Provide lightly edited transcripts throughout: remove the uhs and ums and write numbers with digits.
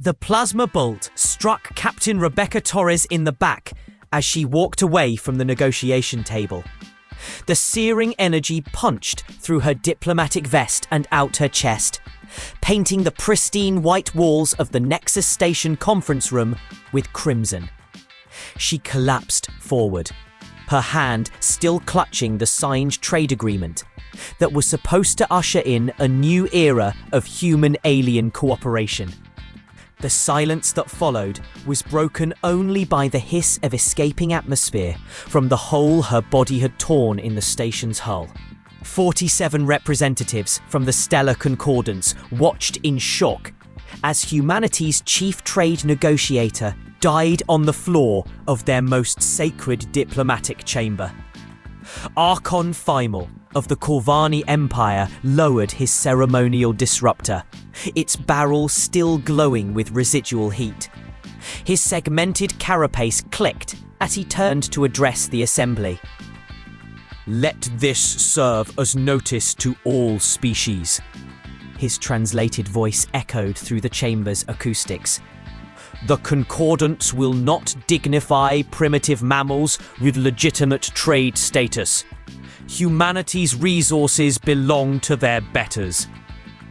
The plasma bolt struck Captain Rebecca Torres in the back as she walked away from the negotiation table. The searing energy punched through her diplomatic vest and out her chest, painting the pristine white walls of the Nexus Station conference room with crimson. She collapsed forward, her hand still clutching the signed trade agreement that was supposed to usher in a new era of human-alien cooperation. The silence that followed was broken only by the hiss of escaping atmosphere from the hole her body had torn in the station's hull. 47 representatives from the Stellar Concordance watched in shock as humanity's chief trade negotiator died on the floor of their most sacred diplomatic chamber. Archon Thymel of the Corvani Empire lowered his ceremonial disruptor, its barrel still glowing with residual heat. His segmented carapace clicked as he turned to address the assembly. "Let this serve as notice to all species," his translated voice echoed through the chamber's acoustics. "The Concordance will not dignify primitive mammals with legitimate trade status. Humanity's resources belong to their betters."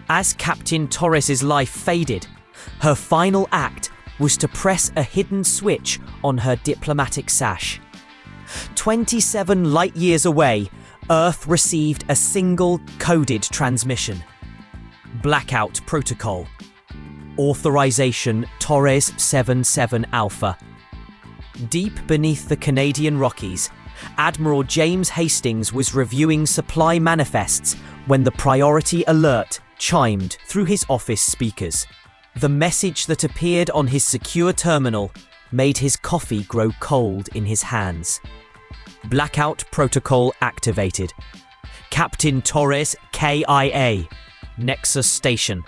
As Captain Torres's life faded, her final act was to press a hidden switch on her diplomatic sash. 27 light-years away, Earth received a single coded transmission. Blackout Protocol. Authorization Torres 77 Alpha. Deep beneath the Canadian Rockies, Admiral James Hastings was reviewing supply manifests when the priority alert chimed through his office speakers. The message that appeared on his secure terminal made his coffee grow cold in his hands. Blackout Protocol activated. Captain Torres KIA. Nexus Station.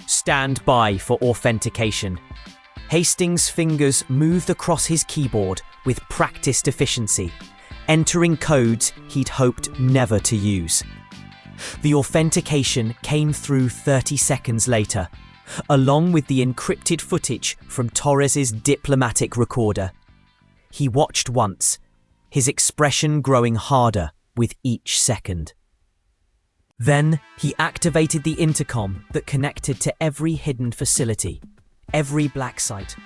Stand by for authentication. Hastings' fingers moved across his keyboard with practiced efficiency, entering codes he'd hoped never to use. The authentication came through 30 seconds later, along with the encrypted footage from Torres's diplomatic recorder. He watched once, his expression growing harder with each second. Then he activated the intercom that connected to every hidden facility, every black site,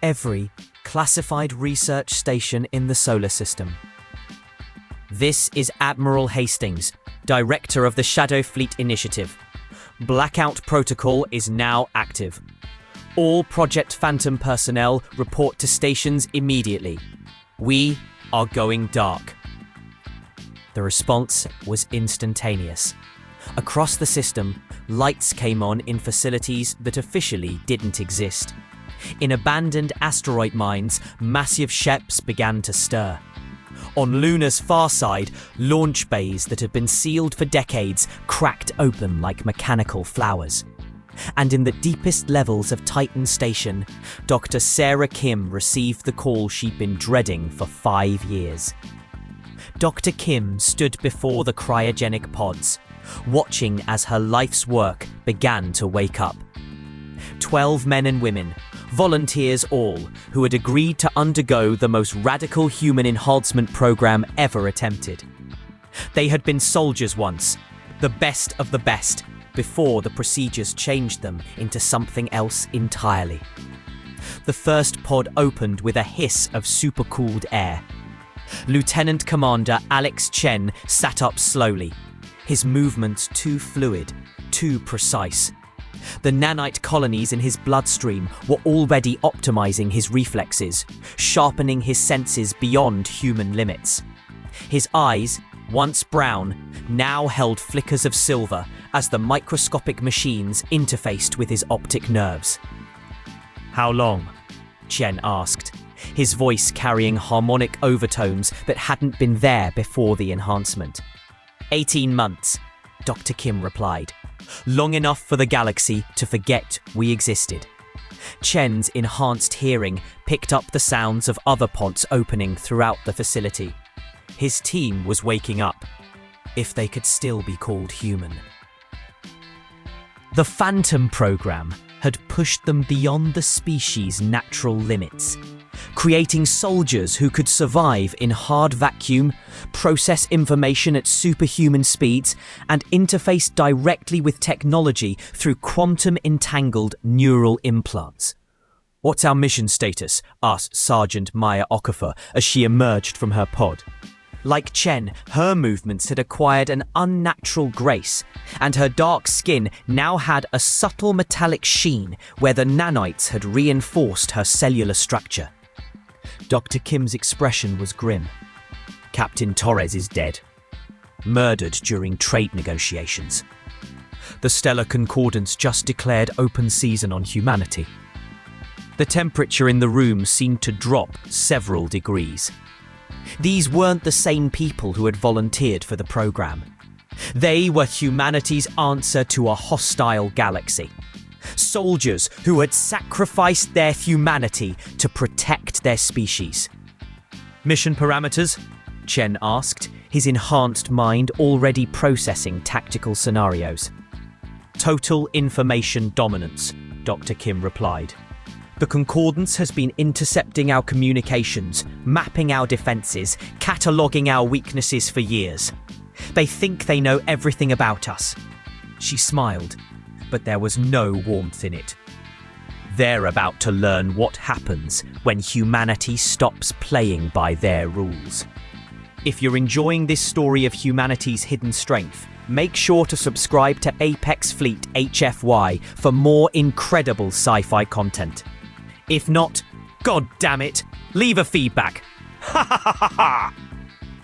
every classified research station in the solar system. "This is Admiral Hastings, Director of the Shadow Fleet Initiative. Blackout Protocol is now active. All Project Phantom personnel report to stations immediately. We are going dark." The response was instantaneous. Across the system, lights came on in facilities that officially didn't exist. In abandoned asteroid mines, massive ships began to stir. On Luna's far side, launch bays that had been sealed for decades cracked open like mechanical flowers. And in the deepest levels of Titan Station, Dr. Sarah Kim received the call she'd been dreading for 5 years. Dr. Kim stood before the cryogenic pods, watching as her life's work began to wake up. 12 men and women, volunteers all, who had agreed to undergo the most radical human enhancement program ever attempted. They had been soldiers once, the best of the best, before the procedures changed them into something else entirely. The first pod opened with a hiss of supercooled air. Lieutenant Commander Alex Chen sat up slowly, his movements too fluid, too precise. The nanite colonies in his bloodstream were already optimizing his reflexes, sharpening his senses beyond human limits. His eyes, once brown, now held flickers of silver as the microscopic machines interfaced with his optic nerves. "How long?" Chen asked, his voice carrying harmonic overtones that hadn't been there before the enhancement. 18 months, Dr. Kim replied. "Long enough for the galaxy to forget we existed." Chen's enhanced hearing picked up the sounds of other pods opening throughout the facility. His team was waking up, if they could still be called human. The Phantom program had pushed them beyond the species' natural limits, creating soldiers who could survive in hard vacuum, process information at superhuman speeds, and interface directly with technology through quantum-entangled neural implants. "What's our mission status?" asked Sergeant Maya Okafor as she emerged from her pod. Like Chen, her movements had acquired an unnatural grace, and her dark skin now had a subtle metallic sheen where the nanites had reinforced her cellular structure. Dr. Kim's expression was grim. "Captain Torres is dead. Murdered during trade negotiations. The Stellar Concordance just declared open season on humanity." The temperature in the room seemed to drop several degrees. These weren't the same people who had volunteered for the program. They were humanity's answer to a hostile galaxy. Soldiers who had sacrificed their humanity to protect their species. "Mission parameters?" Chen asked, his enhanced mind already processing tactical scenarios. "Total information dominance," Dr. Kim replied. "The Concordance has been intercepting our communications, mapping our defenses, cataloguing our weaknesses for years. They think they know everything about us." She smiled, but there was no warmth in it. "They're about to learn what happens when humanity stops playing by their rules." If you're enjoying this story of humanity's hidden strength, make sure to subscribe to Apex Fleet HFY for more incredible sci-fi content. If not, god damn it, leave a feedback. Ha ha ha ha ha!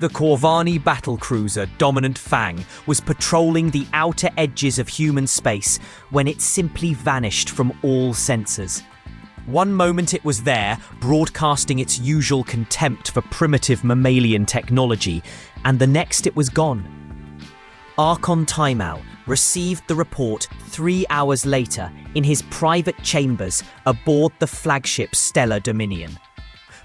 The Corvani battlecruiser Dominant Fang was patrolling the outer edges of human space when it simply vanished from all sensors. One moment it was there, broadcasting its usual contempt for primitive mammalian technology, and the next it was gone. Archon Taimao received the report 3 hours later in his private chambers aboard the flagship Stellar Dominion.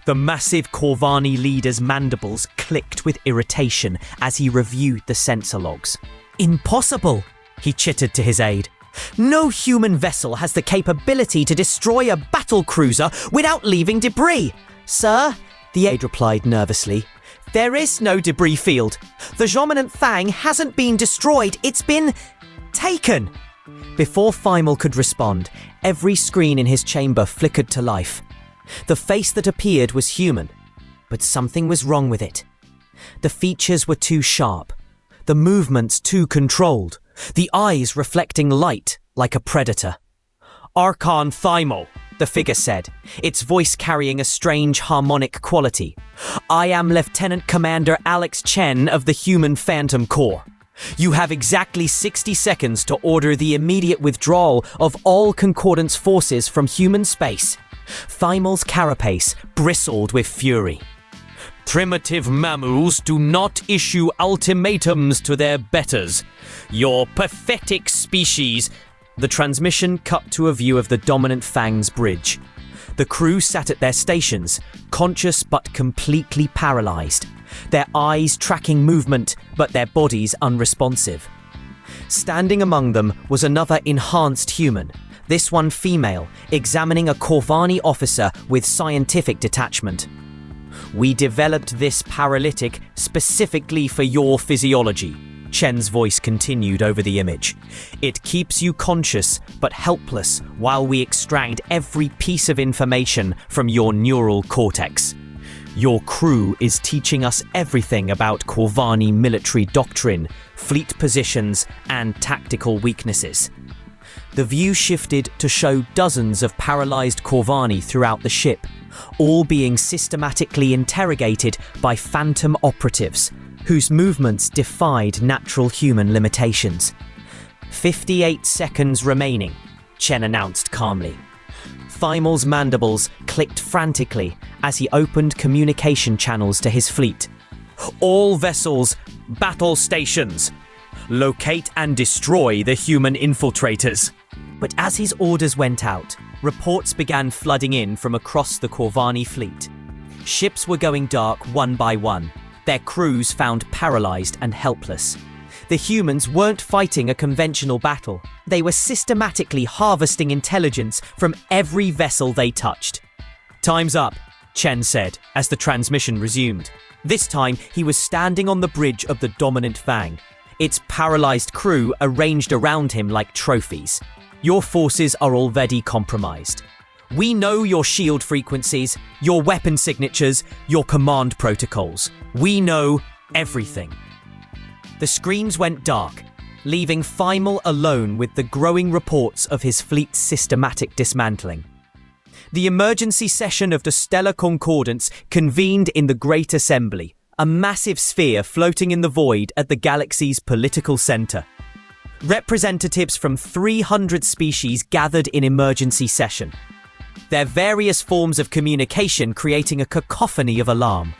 The massive Corvani leader's mandibles clicked with irritation as he reviewed the sensor logs. "Impossible," he chittered to his aide. "No human vessel has the capability to destroy a battlecruiser without leaving debris." "Sir," the aide replied nervously, "there is no debris field. The Dominant Fang hasn't been destroyed, it's been taken." Before Feimal could respond, every screen in his chamber flickered to life. The face that appeared was human, but something was wrong with it. The features were too sharp, the movements too controlled, the eyes reflecting light like a predator. "Archon Thymal," the figure said, its voice carrying a strange harmonic quality. "I am Lieutenant Commander Alex Chen of the Human Phantom Corps. You have exactly 60 seconds to order the immediate withdrawal of all Concordance forces from human space." Thymal's carapace bristled with fury. "Primitive mammals do not issue ultimatums to their betters. Your pathetic species." The transmission cut to a view of the Dominant Fang's bridge. The crew sat at their stations, conscious but completely paralyzed, their eyes tracking movement but their bodies unresponsive. Standing among them was another enhanced human, this one female, examining a Corvani officer with scientific detachment. "We developed this paralytic specifically for your physiology," Chen's voice continued over the image. "It keeps you conscious but helpless while we extract every piece of information from your neural cortex. Your crew is teaching us everything about Corvani military doctrine, fleet positions, and tactical weaknesses." The view shifted to show dozens of paralyzed Corvani throughout the ship, all being systematically interrogated by phantom operatives, whose movements defied natural human limitations. 58 seconds remaining, Chen announced calmly. Thymal's mandibles clicked frantically as he opened communication channels to his fleet. "All vessels, battle stations. Locate and destroy the human infiltrators." But as his orders went out, reports began flooding in from across the Corvani fleet. Ships were going dark one by one, their crews found paralyzed and helpless. The humans weren't fighting a conventional battle. They were systematically harvesting intelligence from every vessel they touched. "Time's up," Chen said as the transmission resumed. This time, he was standing on the bridge of the dominant Fang, its paralyzed crew arranged around him like trophies. "Your forces are already compromised. We know your shield frequencies, your weapon signatures, your command protocols. We know everything." The screens went dark, leaving Feimel alone with the growing reports of his fleet's systematic dismantling. The emergency session of the Stellar Concordance convened in the Great Assembly, a massive sphere floating in the void at the galaxy's political center. Representatives from 300 species gathered in emergency session, their various forms of communication creating a cacophony of alarm.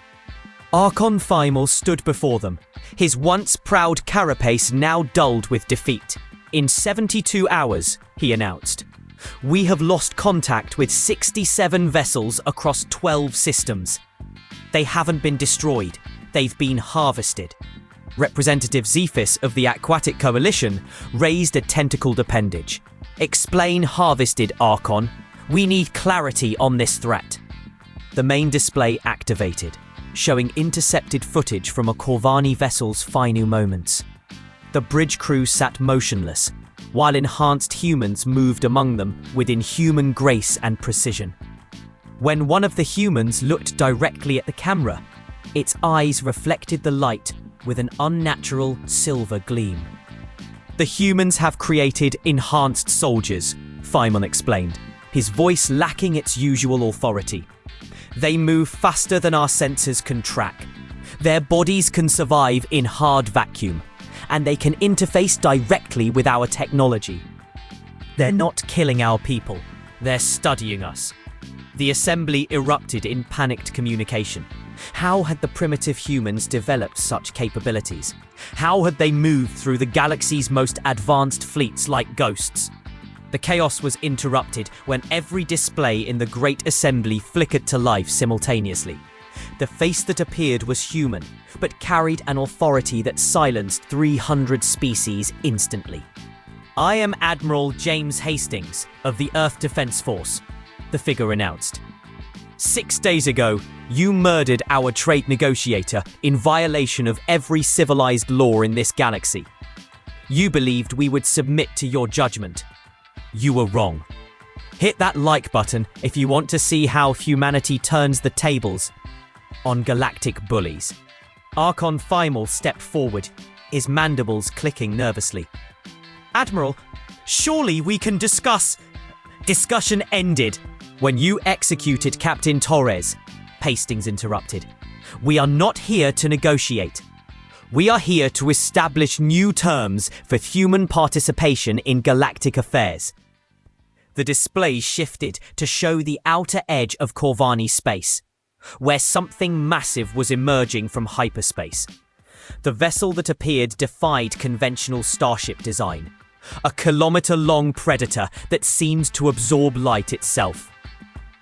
Archon Feimel stood before them, his once proud carapace now dulled with defeat. "In 72 hours, he announced, "we have lost contact with 67 vessels across 12 systems. They haven't been destroyed, they've been harvested." Representative Zephys of the Aquatic Coalition raised a tentacled appendage. "Explain harvested, Archon. We need clarity on this threat." The main display activated, showing intercepted footage from a Corvani vessel's final moments. The bridge crew sat motionless, while enhanced humans moved among them with inhuman grace and precision. When one of the humans looked directly at the camera, its eyes reflected the light with an unnatural silver gleam. "The humans have created enhanced soldiers," Feimel explained, his voice lacking its usual authority. "They move faster than our sensors can track. Their bodies can survive in hard vacuum, and they can interface directly with our technology. They're not killing our people, they're studying us." The assembly erupted in panicked communication. How had the primitive humans developed such capabilities? How had they moved through the galaxy's most advanced fleets like ghosts? The chaos was interrupted when every display in the Great Assembly flickered to life simultaneously. The face that appeared was human, but carried an authority that silenced 300 species instantly. "I am Admiral James Hastings of the Earth Defense Force," the figure announced. 6 days ago, you murdered our trade negotiator in violation of every civilized law in this galaxy. You believed we would submit to your judgment. You were wrong. Hit that like button if you want to see how humanity turns the tables on galactic bullies. Archon Feimel stepped forward, his mandibles clicking nervously. "Admiral, surely we can discuss..." "Discussion ended when you executed Captain Torres," Hastings interrupted. "We are not here to negotiate. We are here to establish new terms for human participation in galactic affairs." The display shifted to show the outer edge of Corvani space, where something massive was emerging from hyperspace. The vessel that appeared defied conventional starship design, a kilometer-long predator that seemed to absorb light itself.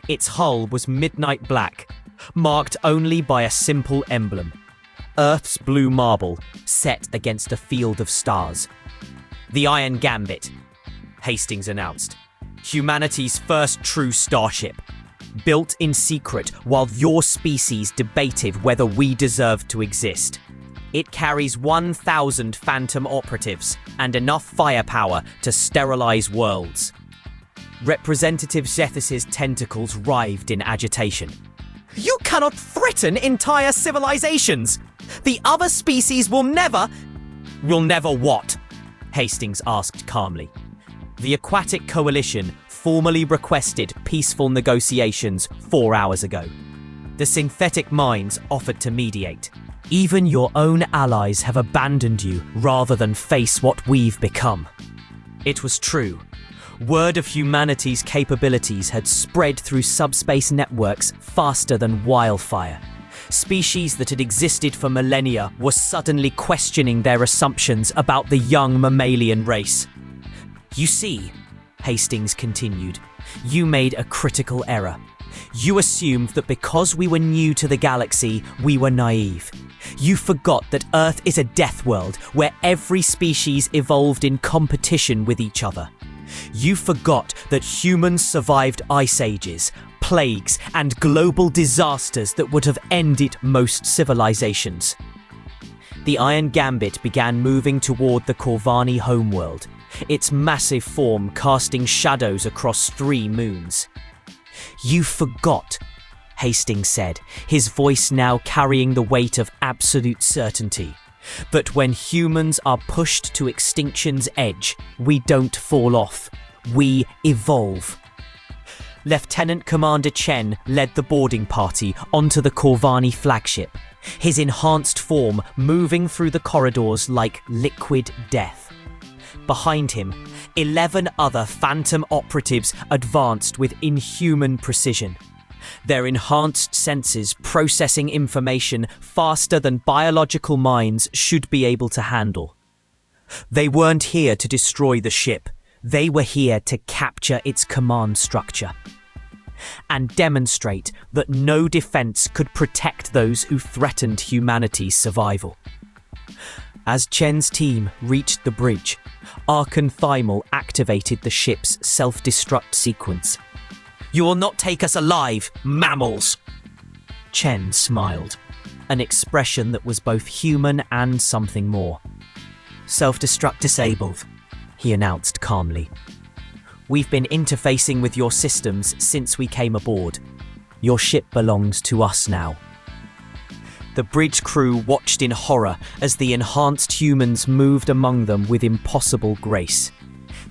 Its hull was midnight black, marked only by a simple emblem: Earth's blue marble set against a field of stars. "The Iron Gambit," Hastings announced. "Humanity's first true starship. Built in secret while your species debated whether we deserved to exist. It carries 1,000 phantom operatives and enough firepower to sterilize worlds." Representative Zethus's tentacles writhed in agitation. "You cannot threaten entire civilizations! The other species will never..." "Will never what?" Hastings asked calmly. The Aquatic Coalition formally requested peaceful negotiations 4 hours ago. The synthetic minds offered to mediate. "Even your own allies have abandoned you rather than face what we've become." It was true. Word of humanity's capabilities had spread through subspace networks faster than wildfire. Species that had existed for millennia were suddenly questioning their assumptions about the young mammalian race. "You see," Hastings continued, "you made a critical error. You assumed that because we were new to the galaxy, we were naive. You forgot that Earth is a death world where every species evolved in competition with each other. You forgot that humans survived ice ages, plagues, and global disasters that would have ended most civilizations. The Iron Gambit began moving toward the Corvani homeworld, its massive form casting shadows across 3 moons. You forgot, Hastings said, his voice now carrying the weight of absolute certainty, that when humans are pushed to extinction's edge, we don't fall off, we evolve. Lieutenant Commander Chen led the boarding party onto the Corvani flagship, his enhanced form moving through the corridors like liquid death. Behind him, 11 other Phantom operatives advanced with inhuman precision, their enhanced senses processing information faster than biological minds should be able to handle. They weren't here to destroy the ship, they were here to capture its command structure and demonstrate that no defense could protect those who threatened humanity's survival. As Chen's team reached the bridge, Archon activated the ship's self-destruct sequence. "You will not take us alive, mammals!" Chen smiled, an expression that was both human and something more. "Self-destruct disabled," he announced calmly. "We've been interfacing with your systems since we came aboard. Your ship belongs to us now." The bridge crew watched in horror as the enhanced humans moved among them with impossible grace,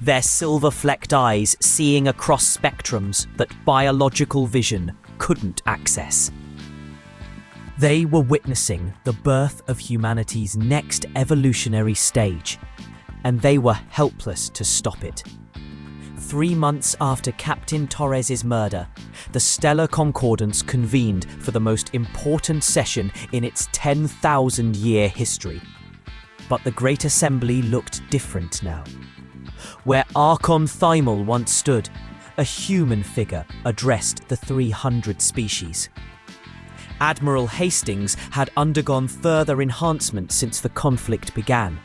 their silver-flecked eyes seeing across spectrums that biological vision couldn't access. They were witnessing the birth of humanity's next evolutionary stage, and they were helpless to stop it. 3 months after Captain Torres's murder, the Stellar Concordance convened for the most important session in its 10,000-year history. But the Great Assembly looked different now. Where Archon Thymal once stood, a human figure addressed the 300 species. Admiral Hastings had undergone further enhancement since the conflict began.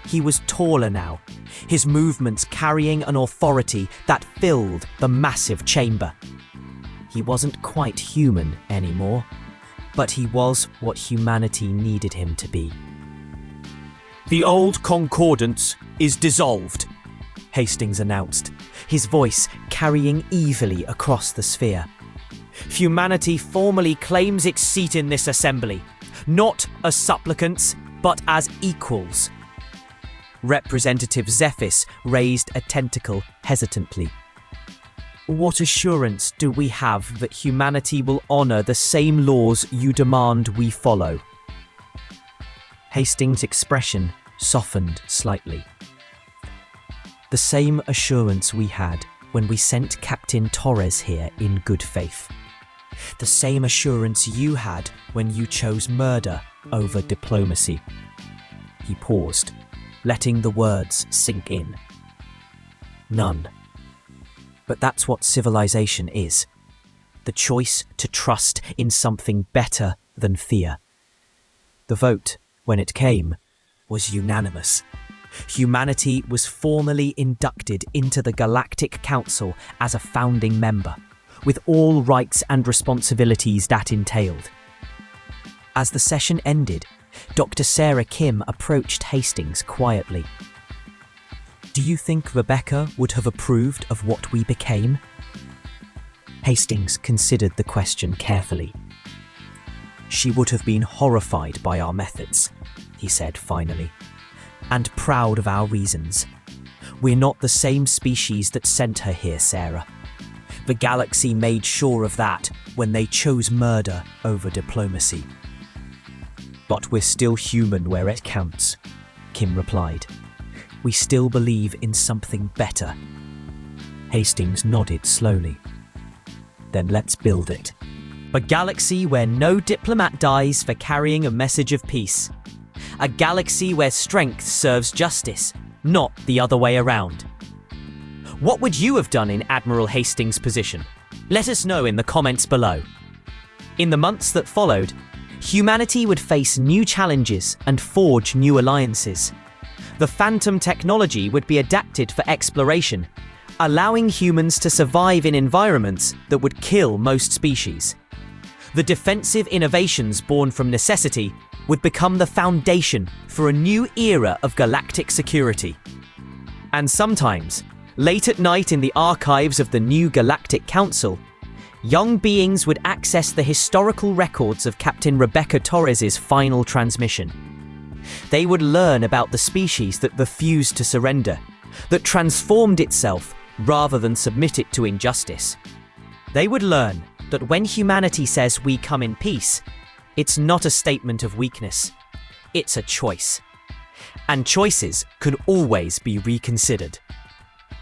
He was taller now, his movements carrying an authority that filled the massive chamber. He wasn't quite human anymore, but he was what humanity needed him to be. "The old concordance is dissolved," Hastings announced, his voice carrying evilly across the sphere. "Humanity formally claims its seat in this assembly, not as supplicants, but as equals." Representative Zephys raised a tentacle hesitantly. "What assurance do we have that humanity will honor the same laws you demand we follow?" Hastings' expression softened slightly. "The same assurance we had when we sent Captain Torres here in good faith. The same assurance you had when you chose murder over diplomacy." He paused, letting the words sink in. "None. But that's what civilization is. The choice to trust in something better than fear." The vote, when it came, was unanimous. Humanity was formally inducted into the Galactic Council as a founding member, with all rights and responsibilities that entailed. As the session ended, Dr. Sarah Kim approached Hastings quietly. "Do you think Rebecca would have approved of what we became?" Hastings considered the question carefully. "She would have been horrified by our methods," he said finally, "and proud of our reasons. We're not the same species that sent her here, Sarah. The galaxy made sure of that when they chose murder over diplomacy." "But we're still human where it counts," Kim replied. "We still believe in something better." Hastings nodded slowly. "Then let's build it. A galaxy where no diplomat dies for carrying a message of peace. A galaxy where strength serves justice, not the other way around." "What would you have done in Admiral Hastings' position?" Let us know in the comments below. In the months that followed, humanity would face new challenges and forge new alliances. The Phantom technology would be adapted for exploration, allowing humans to survive in environments that would kill most species. The defensive innovations born from necessity would become the foundation for a new era of galactic security. And sometimes, late at night in the archives of the new Galactic Council, young beings would access the historical records of Captain Rebecca Torres's final transmission. They would learn about the species that refused to surrender, that transformed itself rather than submit it to injustice. They would learn that when humanity says we come in peace, it's not a statement of weakness, it's a choice. And choices can always be reconsidered.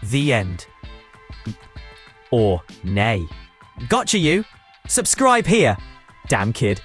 The end. Or nay. Gotcha you! Subscribe here, damn kid.